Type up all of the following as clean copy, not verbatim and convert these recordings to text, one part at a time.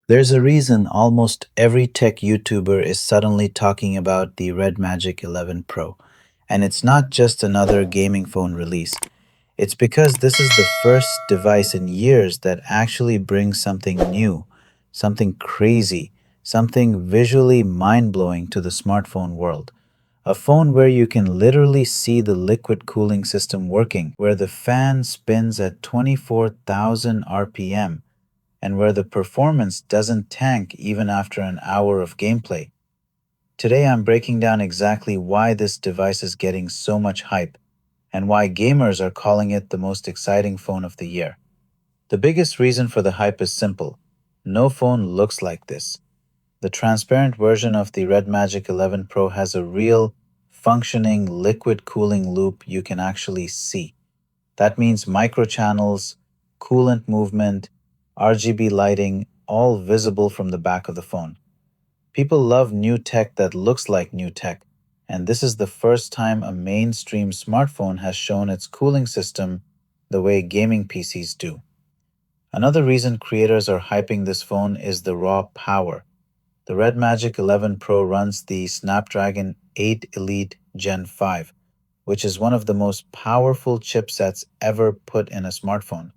There's a reason almost every tech YouTuber is suddenly talking about the RedMagic 11 Pro. And it's not just another gaming phone release. It's because this is the first device in years that actually brings something new, something crazy, something visually mind blowing to the smartphone world. A phone where you can literally see the liquid cooling system working, where the fan spins at 24,000 RPM, and where the performance doesn't tank even after an hour of gameplay. Today I'm breaking down exactly why this device is getting so much hype and why gamers are calling it the most exciting phone of the year. The biggest reason for the hype is simple: no phone looks like this. The transparent version of the RedMagic 11 Pro has a real, functioning liquid cooling loop you can actually see. That means microchannels, coolant movement, RGB lighting, all visible from the back of the phone. People love new tech that looks like new tech, and this is the first time a mainstream smartphone has shown its cooling system the way gaming PCs do. Another reason creators are hyping this phone is the raw power. The RedMagic 11 Pro runs the Snapdragon 8 Elite Gen 5, which is one of the most powerful chipsets ever put in a smartphone.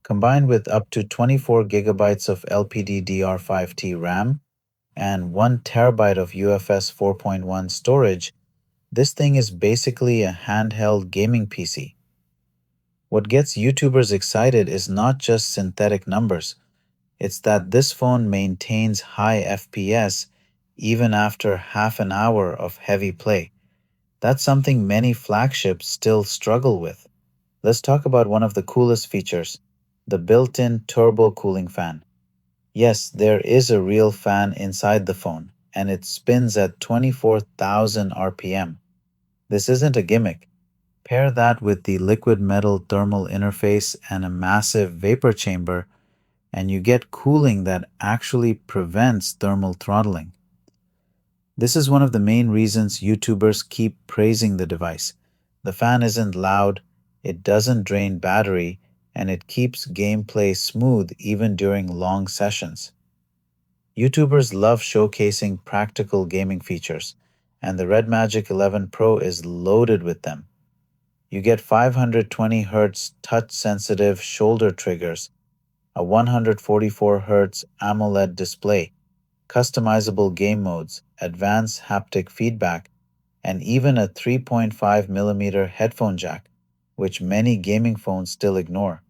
Combined with up to 24 gigabytes of LPDDR5T RAM and 1 terabyte of UFS 4.1 storage, this thing is basically a handheld gaming PC. What gets YouTubers excited is not just synthetic numbers, it's that this phone maintains high FPS even after half an hour of heavy play. That's something many flagships still struggle with. Let's talk about one of the coolest features: the built in turbo cooling fan. Yes, there is a real fan inside the phone, and it spins at 24,000 RPM. This isn't a gimmick. Pair that with the liquid metal thermal interface and a massive vapor chamber, and you get cooling that actually prevents thermal throttling. This is one of the main reasons YouTubers keep praising the device. The fan isn't loud, it doesn't drain battery, and it keeps gameplay smooth even during long sessions. YouTubers love showcasing practical gaming features, and the RedMagic 11 Pro is loaded with them. You get 520Hz touch sensitive shoulder triggers, a 144Hz AMOLED display, customizable game modes, advanced haptic feedback, and even a 3.5mm headphone jack, which many gaming phones still ignore.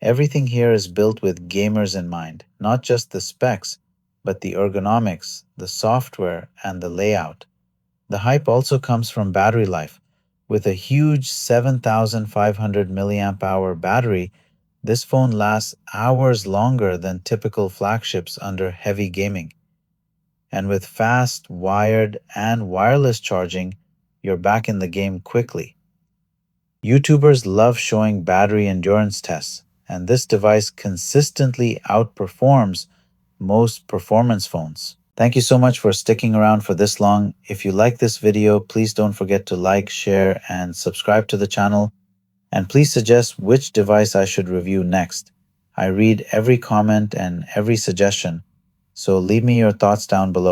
Everything here is built with gamers in mind, not just the specs, but the ergonomics, the software, and the layout. The hype also comes from battery life. With a huge 7500 milliamp hour battery, this phone lasts hours longer than typical flagships under heavy gaming. And with fast, wired, and wireless charging, you're back in the game quickly. YouTubers love showing battery endurance tests, and this device consistently outperforms most performance phones. Thank you so much for sticking around for this long. If you like this video, please don't forget to like, share, and subscribe to the channel. And please suggest which device I should review next. I read every comment and every suggestion, so leave me your thoughts down below.